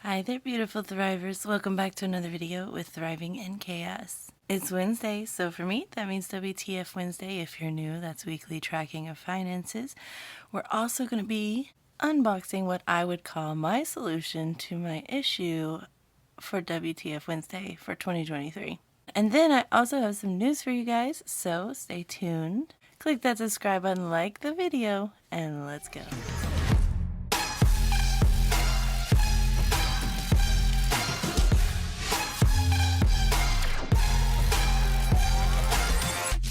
Hi there, beautiful thrivers. Welcome back to another video with Thriving in Chaos. It's Wednesday, so for me, that means WTF Wednesday. If you're new, that's weekly tracking of finances. We're also going to be unboxing what I would call my solution to my issue for WTF Wednesday for 2023. And then I also have some news for you guys, so stay tuned. Click that subscribe button, like the video, and let's go.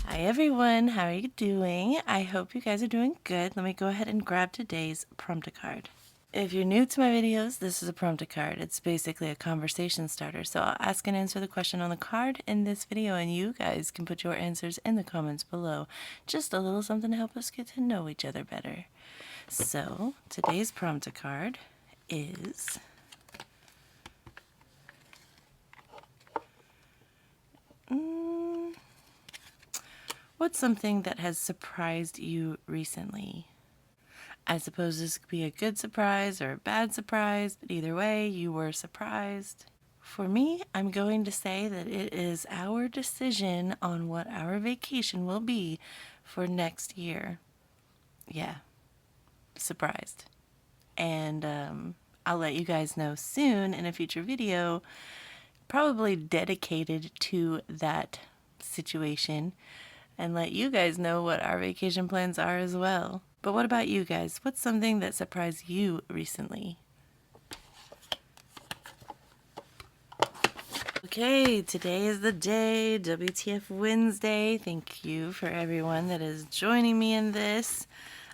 Hi everyone, how are you doing? I hope you guys are doing good. Let me go ahead and grab today's prompt card. If you're new to my videos, this is a prompt card. It's basically a conversation starter. So I'll ask and answer the question on the card in this video, and you guys can put your answers in the comments below. Just a little something to help us get to know each other better. So today's prompt card is what's something that has surprised you recently? I suppose this could be a good surprise or a bad surprise, but either way, you were surprised. For me, I'm going to say that it is our decision on what our vacation will be for next year. Yeah, surprised. And I'll let you guys know soon in a future video, probably dedicated to that situation, and let you guys know what our vacation plans are as well. But what about you guys? What's something that surprised you recently? Okay, today is the day, WTF Wednesday. Thank you for everyone that is joining me in this.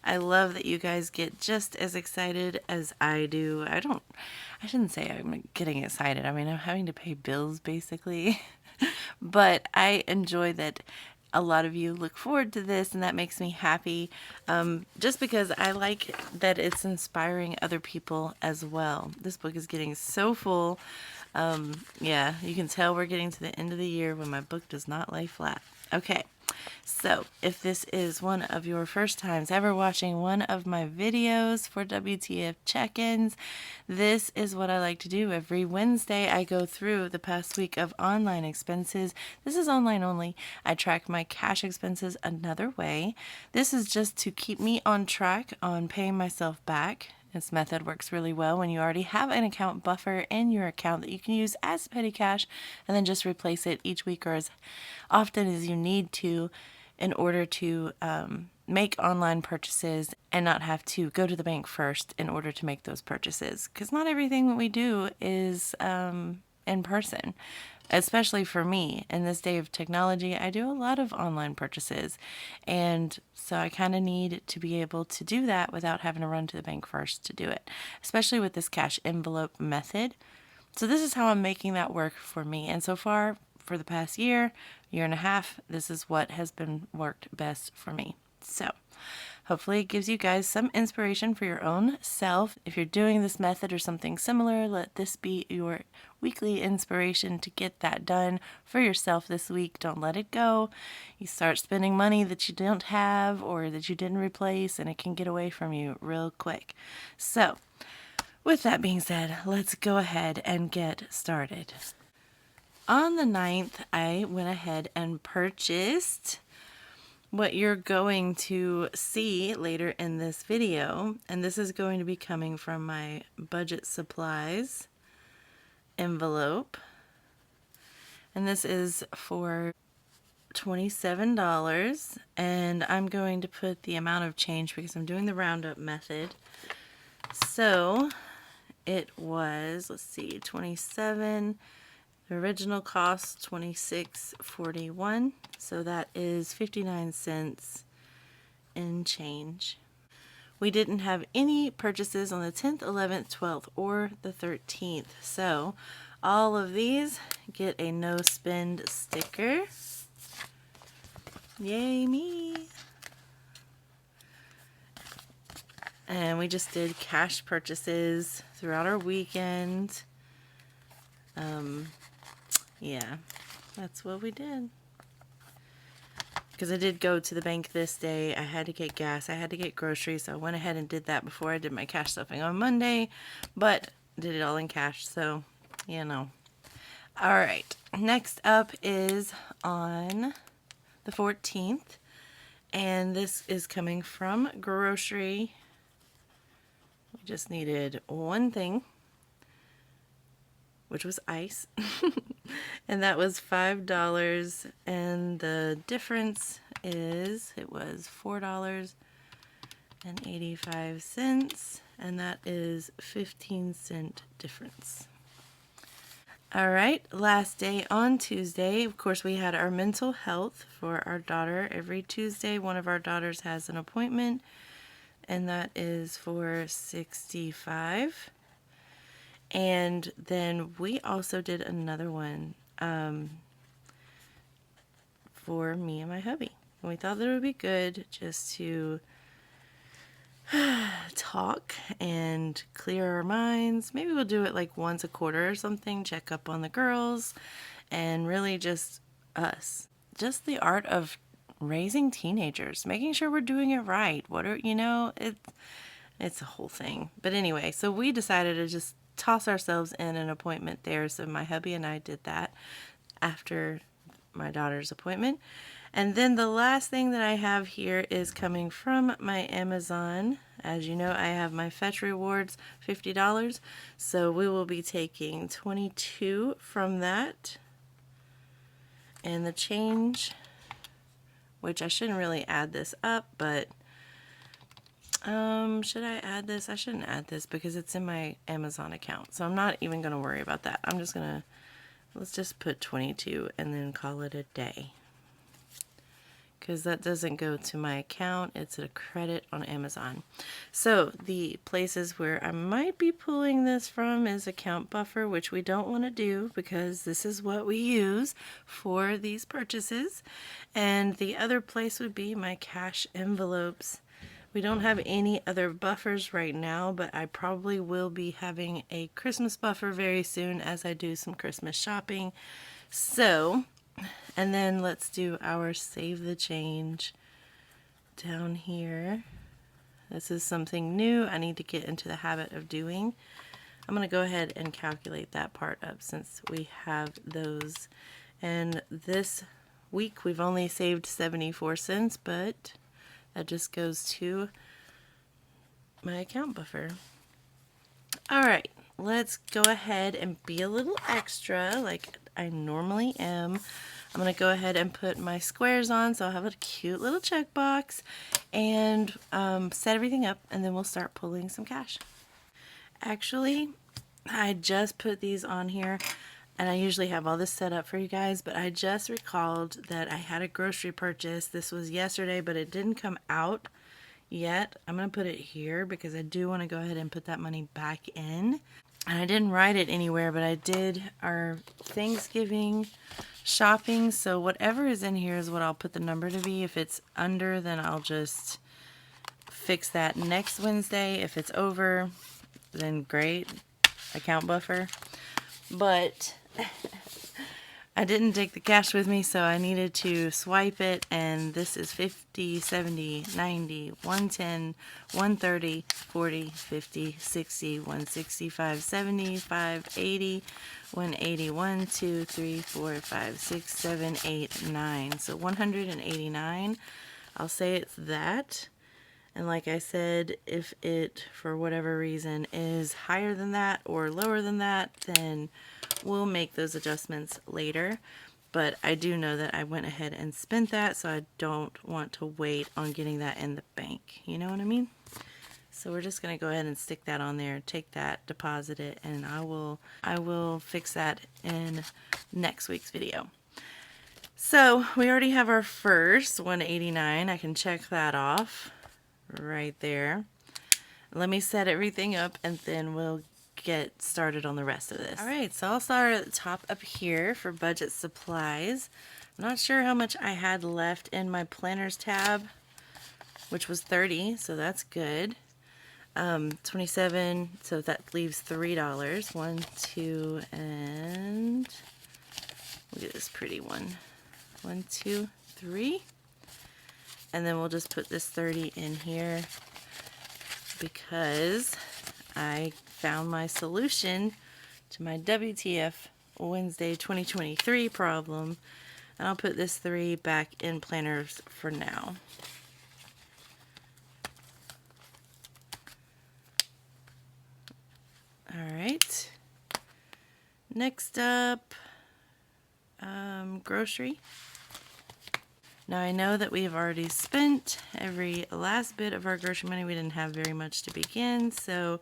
I love that you guys get just as excited as I do. I shouldn't say I'm getting excited. I mean, I'm having to pay bills basically. But I enjoy that a lot of you look forward to this, and that makes me happy, just because I like that it's inspiring other people as well. This book is getting so full. Yeah, you can tell we're getting to the end of the year when my book does not lay flat. Okay, so if this is one of your first times ever watching one of my videos for WTF check-ins, this is what I like to do. Every Wednesday I go through the past week of online expenses. This is online only. I track my cash expenses another way. This is just to keep me on track on paying myself back. This method works really well when you already have an account buffer in your account that you can use as petty cash and then just replace it each week or as often as you need to in order to make online purchases and not have to go to the bank first in order to make those purchases. Because not everything that we do is in person. Especially for me, in this day of technology, I do a lot of online purchases. And so I kind of need to be able to do that without having to run to the bank first to do it, especially with this cash envelope method. So this is how I'm making that work for me. And so far, for the past year and a half, this is what has been worked best for me. So hopefully it gives you guys some inspiration for your own self. If you're doing this method or something similar, let this be your weekly inspiration to get that done for yourself this week. Don't let it go. You start spending money that you don't have or that you didn't replace, and it can get away from you real quick. So with that being said, let's go ahead and get started. On the 9th, I went ahead and purchased what you're going to see later in this video, and this is going to be coming from my budget supplies envelope, and this is for $27, and I'm going to put the amount of change because I'm doing the roundup method. So it was, let's see, 27. The original cost $26.41, so that is 59 cents in change. We didn't have any purchases on the 10th, 11th, 12th, or the 13th, so all of these get a no spend sticker. Yay me! And we just did cash purchases throughout our weekend. Yeah, that's what we did. Because I did go to the bank this day. I had to get gas. I had to get groceries. So I went ahead and did that before I did my cash stuffing on Monday. But did it all in cash, so you know. All right, next up is on the 14th, and this is coming from grocery. We just needed one thing, which was ice, and that was $5, and the difference is it was $4.85, and that is 15-cent difference. All right, last day on Tuesday, of course, we had our mental health for our daughter. Every Tuesday, one of our daughters has an appointment, and that is for 65. And then we also did another one for me and my hubby. And we thought that it would be good just to talk and clear our minds. Maybe we'll do it like once a quarter or something, check up on the girls, and really just us. Just the art of raising teenagers, making sure we're doing it right. It's a whole thing. But anyway, so we decided to just toss ourselves in an appointment there. So my hubby and I did that after my daughter's appointment. And then the last thing that I have here is coming from my Amazon. As you know, I have my Fetch Rewards, $50. So we will be taking 22 from that. And the change, which I shouldn't really add this up, but should I add this? I shouldn't add this because it's in my Amazon account. So I'm not even going to worry about that. Let's just put 22 and then call it a day, because that doesn't go to my account. It's a credit on Amazon. So the places where I might be pulling this from is account buffer, which we don't want to do because this is what we use for these purchases. And the other place would be my cash envelopes. We don't have any other buffers right now, but I probably will be having a Christmas buffer very soon as I do some Christmas shopping. So, and then let's do our save the change down here. This is something new I need to get into the habit of doing. I'm going to go ahead and calculate that part up since we have those. And this week we've only saved 74 cents, but that just goes to my account buffer. All right, let's go ahead and be a little extra like I normally am. I'm going to go ahead and put my squares on so I'll have a cute little checkbox and set everything up, and then we'll start pulling some cash. Actually, I just put these on here, and I usually have all this set up for you guys, but I just recalled that I had a grocery purchase. This was yesterday, but it didn't come out yet. I'm going to put it here because I do want to go ahead and put that money back in. And I didn't write it anywhere, but I did our Thanksgiving shopping. So whatever is in here is what I'll put the number to be. If it's under, then I'll just fix that next Wednesday. If it's over, then great, account buffer. But I didn't take the cash with me, so I needed to swipe it, and this is 50, 70, 90, 110, 130, 40, 50, 60, 165, 75, 80, 180, 1, 2, 3, 4, 5, 6, 7, 8, 9. So 189. I'll say it's that. And like I said, if it, for whatever reason, is higher than that or lower than that, then we'll make those adjustments later. But I do know that I went ahead and spent that, so I don't want to wait on getting that in the bank. You know what I mean? So we're just going to go ahead and stick that on there, take that, deposit it, and I will fix that in next week's video. So we already have our first 189. I can check that off right there. Let me set everything up and then we'll get started on the rest of this. All right, so I'll start at the top up here for budget supplies. I'm not sure how much I had left in my planners tab, which was 30, so that's good. 27, so that leaves $3. 1, 2, and look at this pretty one. 1, 2, 3. And then we'll just put this 30 in here because I found my solution to my WTF Wednesday 2023 problem. And I'll put this 3 back in planners for now. All right. Next up, grocery. Now I know that we have already spent every last bit of our grocery money. We didn't have very much to begin, so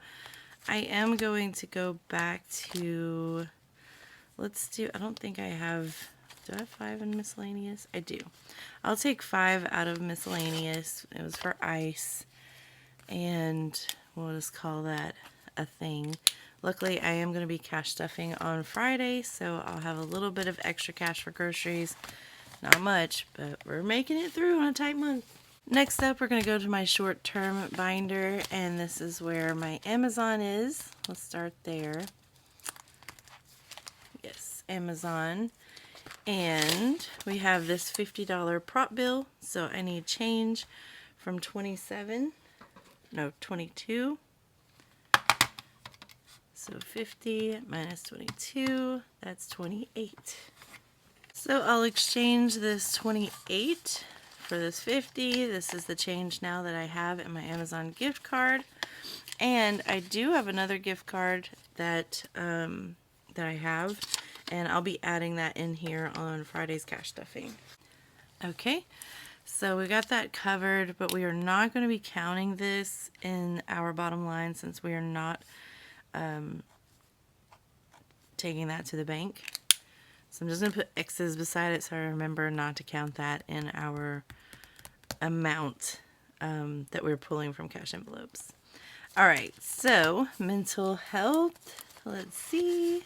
I am going to go back to, I don't think I have, do I have 5 in miscellaneous? I do. I'll take 5 out of miscellaneous. It was for ice, and we'll just call that a thing. Luckily, I am going to be cash stuffing on Friday, so I'll have a little bit of extra cash for groceries. Not much, but we're making it through on a tight month. Next up, we're going to go to my short-term binder, and this is where my Amazon is. Let's start there. Yes, Amazon. And we have this $50 prop bill, so I need change from 22. So 50 minus 22, that's 28. So I'll exchange this 28 for this 50. This is the change now that I have in my Amazon gift card. And I do have another gift card that I have, and I'll be adding that in here on Friday's cash stuffing. Okay, so we got that covered, but we are not going to be counting this in our bottom line since we are not taking that to the bank. So I'm just going to put X's beside it so I remember not to count that in our amount that we're pulling from cash envelopes. All right, so mental health, let's see.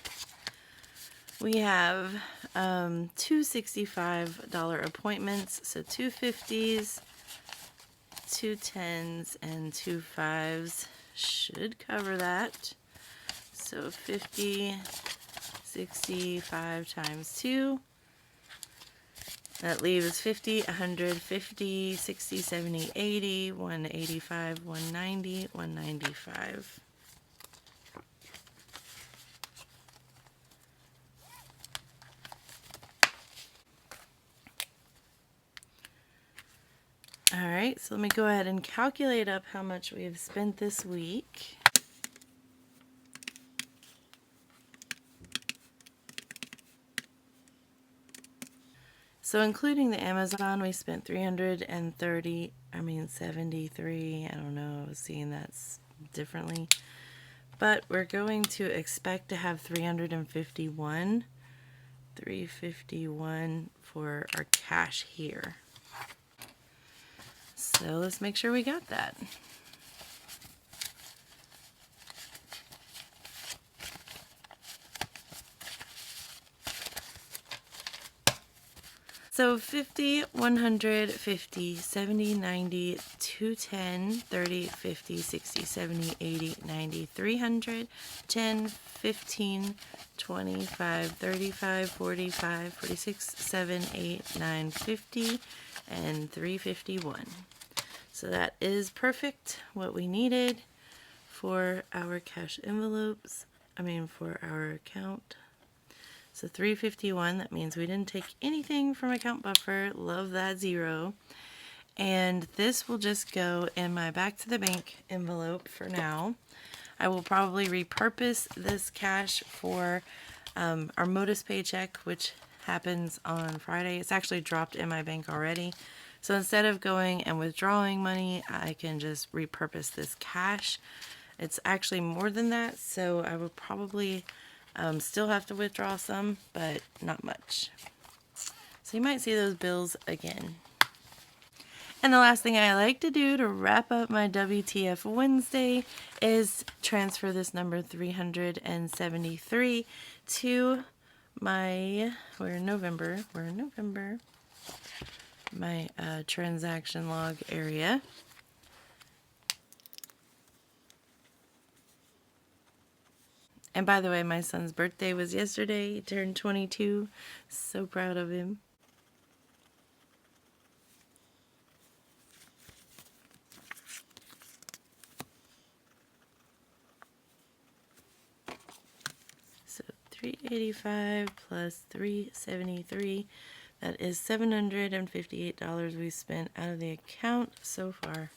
We have 2 $65 appointments, so 2 50s, 2 10s, and 2 5s should cover that. So 50, 65 times 2. That leaves 50, 150, 60, 70, 80, 185, 190, 195. All right, so let me go ahead and calculate up how much we have spent this week. So including the Amazon, we spent 73, I don't know, I was seeing that differently. But we're going to expect to have 351 for our cash here. So let's make sure we got that. So 50, 100, 50, 70, 90, 210, 30, 50, 60, 70, 80, 90, 300, 10, 15, 25, 35, 45, 46, 7, 8, 9, 50, and 351. So that is perfect, what we needed for our cash envelopes, for our account. So 351, that means we didn't take anything from account buffer. Love that 0. And this will just go in my back to the bank envelope for now. I will probably repurpose this cash for our Modus paycheck, which happens on Friday. It's actually dropped in my bank already. So instead of going and withdrawing money, I can just repurpose this cash. It's actually more than that, so I would probably still have to withdraw some, but not much. So you might see those bills again. And the last thing I like to do to wrap up my WTF Wednesday is transfer this number 373 to my, we're in November, my transaction log area. And by the way, my son's birthday was yesterday. He turned 22. So proud of him. $385 plus $373. That is $758 we spent out of the account so far.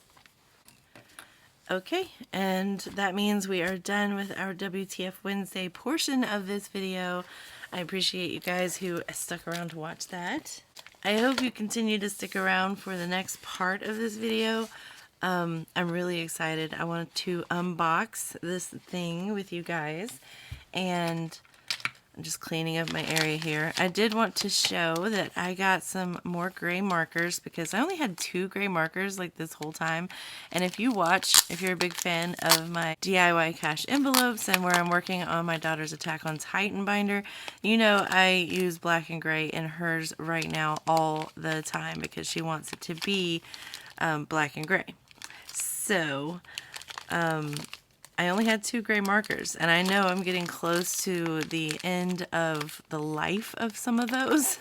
Okay, and that means we are done with our WTF Wednesday portion of this video. I appreciate you guys who stuck around to watch that. I hope you continue to stick around for the next part of this video. I'm really excited. I want to unbox this thing with you guys, and I'm just cleaning up my area here. I did want to show that I got some more gray markers because I only had 2 gray markers like this whole time. And if you're a big fan of my DIY cash envelopes and where I'm working on my daughter's Attack on Titan binder, you know I use black and gray in hers right now all the time because she wants it to be black and gray. So, I only had 2 gray markers, and I know I'm getting close to the end of the life of some of those.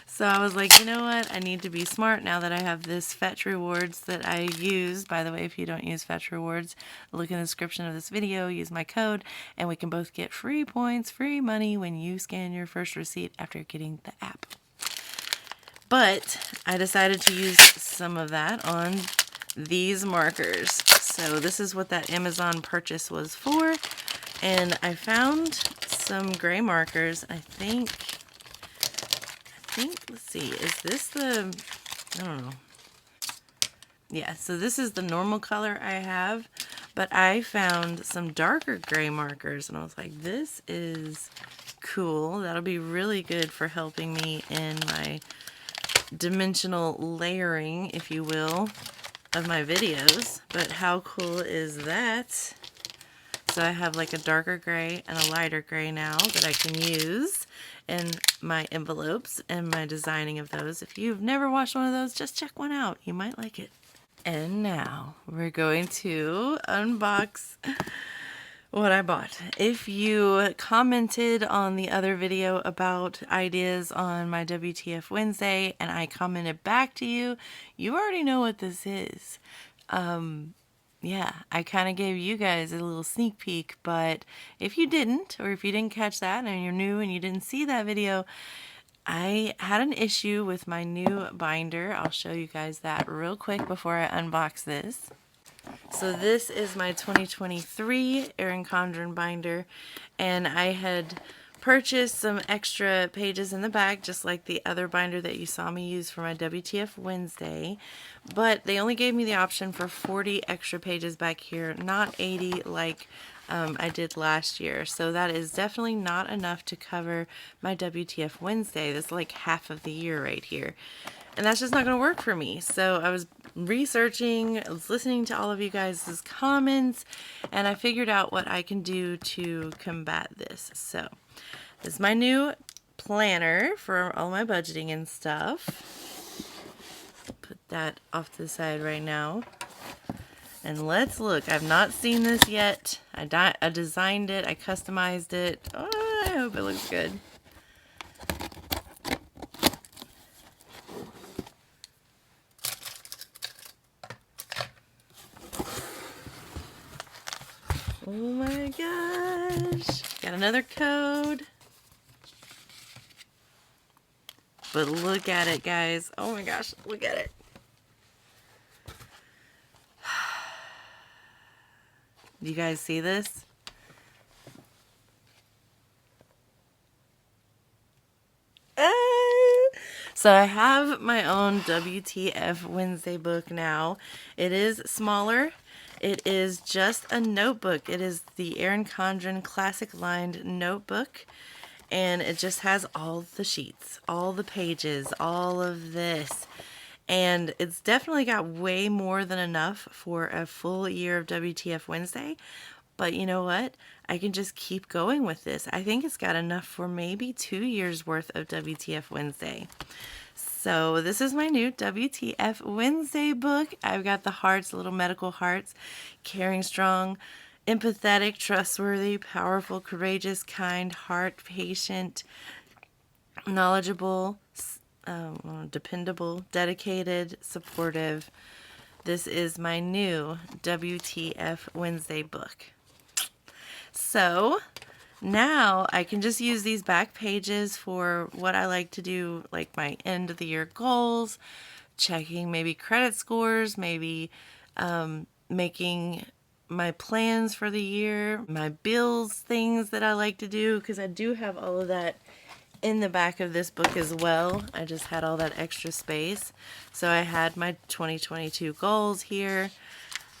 So I was like, you know what? I need to be smart now that I have this Fetch Rewards that I use. By the way, if you don't use Fetch Rewards, look in the description of this video, use my code, and we can both get free points, free money when you scan your first receipt after getting the app. But I decided to use some of that on these markers. So this is what that Amazon purchase was for, and I found some gray markers. I think let's see, is this the, I don't know. Yeah, so this is the normal color I have, but I found some darker gray markers, and I was like, this is cool. That'll be really good for helping me in my dimensional layering, if you will, of my videos. But how cool is that? So I have like a darker gray and a lighter gray now that I can use in my envelopes and my designing of those. If you've never watched one of those, just check one out. You might like it. And now we're going to unbox what I bought. If you commented on the other video about ideas on my WTF Wednesday and I commented back to you, you already know what this is. Yeah, I kind of gave you guys a little sneak peek, but if you didn't, or if you didn't catch that and you're new and you didn't see that video, I had an issue with my new binder. I'll show you guys that real quick before I unbox this. So this is my 2023 Erin Condren binder, and I had purchased some extra pages in the back, just like the other binder that you saw me use for my WTF Wednesday, but they only gave me the option for 40 extra pages back here, not 80 like I did last year. So that is definitely not enough to cover my WTF Wednesday. That's like half of the year right here. And that's just not going to work for me. So I was researching, I was listening to all of you guys' comments, and I figured out what I can do to combat this. So this is my new planner for all my budgeting and stuff. Put that off to the side right now. And let's look. I've not seen this yet. I designed it. I customized it. Oh, I hope it looks good. Oh my gosh. Got another code. But look at it, guys. Oh my gosh, look at it. Do you guys see this? So I have my own WTF Wednesday book now. It is smaller. It is just a notebook. It is the Erin Condren Classic Lined Notebook. And it just has all the sheets, all the pages, all of this. And it's definitely got way more than enough for a full year of WTF Wednesday. But you know what? I can just keep going with this. I think it's got enough for maybe 2 years worth of WTF Wednesday. So this is my new WTF Wednesday book. I've got the hearts, little medical hearts, caring, strong, empathetic, trustworthy, powerful, courageous, kind, heart, patient, knowledgeable, dependable, dedicated, supportive. This is my new WTF Wednesday book. So Now I can just use these back pages for what I like to do, like my end of the year goals, checking maybe credit scores, maybe making my plans for the year, my bills, things that I like to do, because I do have all of that in the back of this book as well. I just had all that extra space. So I had my 2022 goals here.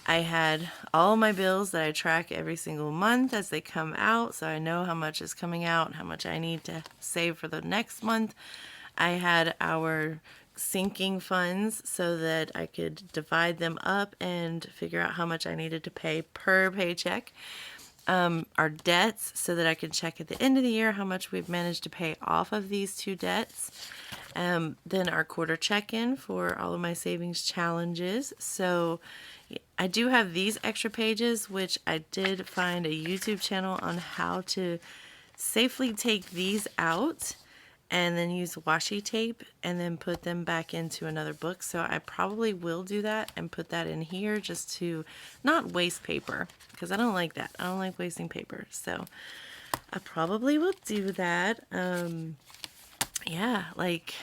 I had all my bills that I track every single month as they come out, so I know how much is coming out, how much I need to save for the next month. I had our sinking funds so that I could divide them up and figure out how much I needed to pay per paycheck. Our debts so that I can check at the end of the year how much we've managed to pay off of these two debts. Then our quarter check-in for all of my savings challenges. So I do have these extra pages, which I did find a YouTube channel on how to safely take these out and then use washi tape and then put them back into another book. So I probably will do that and put that in here just to not waste paper, because I don't like that. I don't like wasting paper. So I probably will do that. Yeah, like,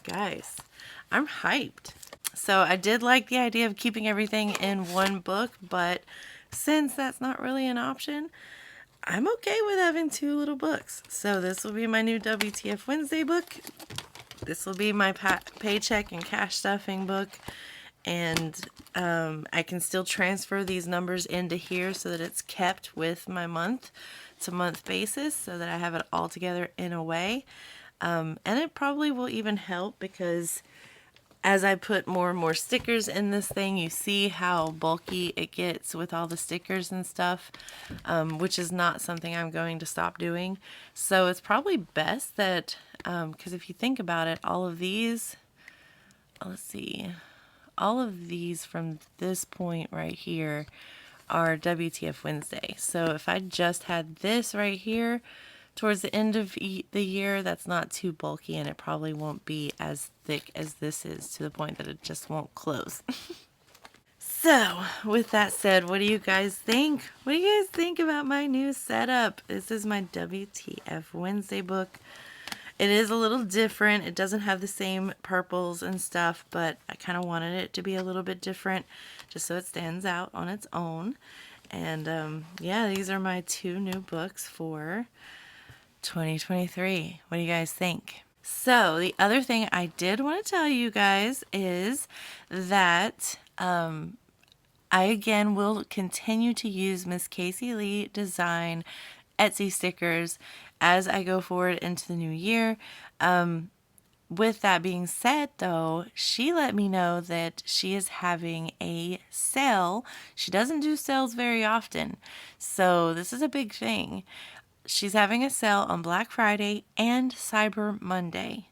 guys, I'm hyped. So I did like the idea of keeping everything in one book, but since that's not really an option, I'm okay with having two little books. So this will be my new WTF Wednesday book. This will be my paycheck and cash stuffing book. And I can still transfer these numbers into here so that it's kept with my month to month basis so that I have it all together in a way. And it probably will even help because as I put more and more stickers in this thing, you see how bulky it gets with all the stickers and stuff, which is not something I'm going to stop doing. So it's probably best that, because if you think about it, all of these, let's see, all of these from this point right here are WTF Wednesday. So if I just had this right here, towards the end of the year, that's not too bulky, and it probably won't be as thick as this is to the point that it just won't close. So, with that said, what do you guys think? What do you guys think about my new setup? This is my WTF Wednesday book. It is a little different. It doesn't have the same purples and stuff, but I kind of wanted it to be a little bit different just so it stands out on its own. And yeah, these are my two new books for 2023. What do you guys think? So the other thing I did want to tell you guys is that I again will continue to use Miss Casey Lee Design Etsy stickers as I go forward into the new year. With that being said, though, she let me know that she is having a sale. She doesn't do sales very often, so this is a big thing. She's having a sale on Black Friday and Cyber Monday.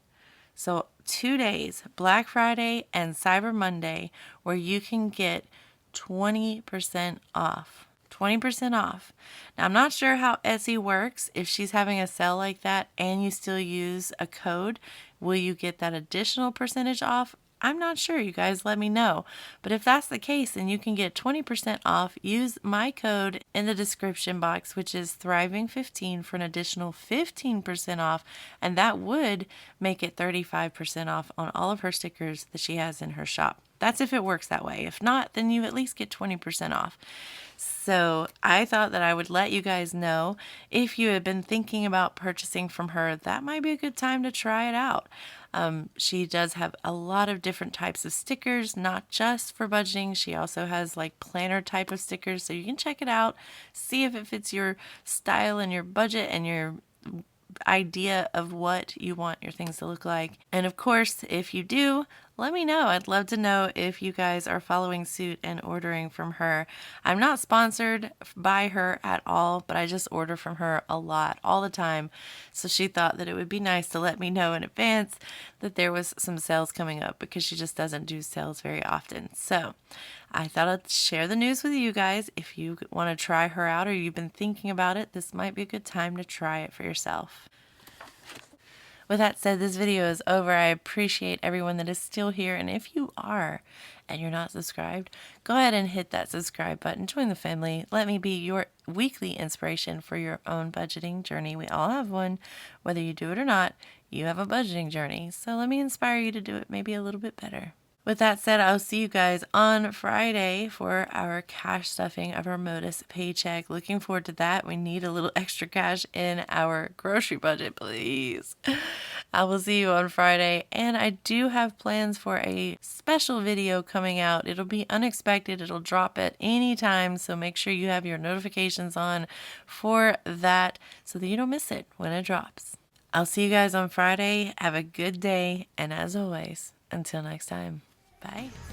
So 2 days, Black Friday and Cyber Monday, where you can get 20% off. 20% off. Now, I'm not sure how Etsy works. If she's having a sale like that and you still use a code, will you get that additional percentage off? I'm not sure. You guys let me know. But if that's the case, then you can get 20% off. Use my code in the description box, which is Thriving15 for an additional 15% off. And that would make it 35% off on all of her stickers that she has in her shop. That's if it works that way. If not, then you at least get 20% off. So I thought that I would let you guys know if you had been thinking about purchasing from her, that might be a good time to try it out. She does have a lot of different types of stickers, not just for budgeting. She also has like planner type of stickers, so you can check it out, see if it fits your style and your budget and your idea of what you want your things to look like. And of course, if you do, let me know. I'd love to know if you guys are following suit and ordering from her. I'm not sponsored by her at all, but I just order from her a lot, all the time. So she thought that it would be nice to let me know in advance that there was some sales coming up, because she just doesn't do sales very often. So I thought I'd share the news with you guys. If you want to try her out or you've been thinking about it, this might be a good time to try it for yourself. With that said, this video is over. I appreciate everyone that is still here, and if you are and you're not subscribed, go ahead and hit that subscribe button. Join the family. Let me be your weekly inspiration for your own budgeting journey. We all have one. Whether you do it or not, you have a budgeting journey. So let me inspire you to do it maybe a little bit better. With that said, I'll see you guys on Friday for our cash stuffing of our Modus paycheck. Looking forward to that. We need a little extra cash in our grocery budget, please. I will see you on Friday, and I do have plans for a special video coming out. It'll be unexpected. It'll drop at any time, so make sure you have your notifications on for that so that you don't miss it when it drops. I'll see you guys on Friday. Have a good day, and as always, until next time. Bye.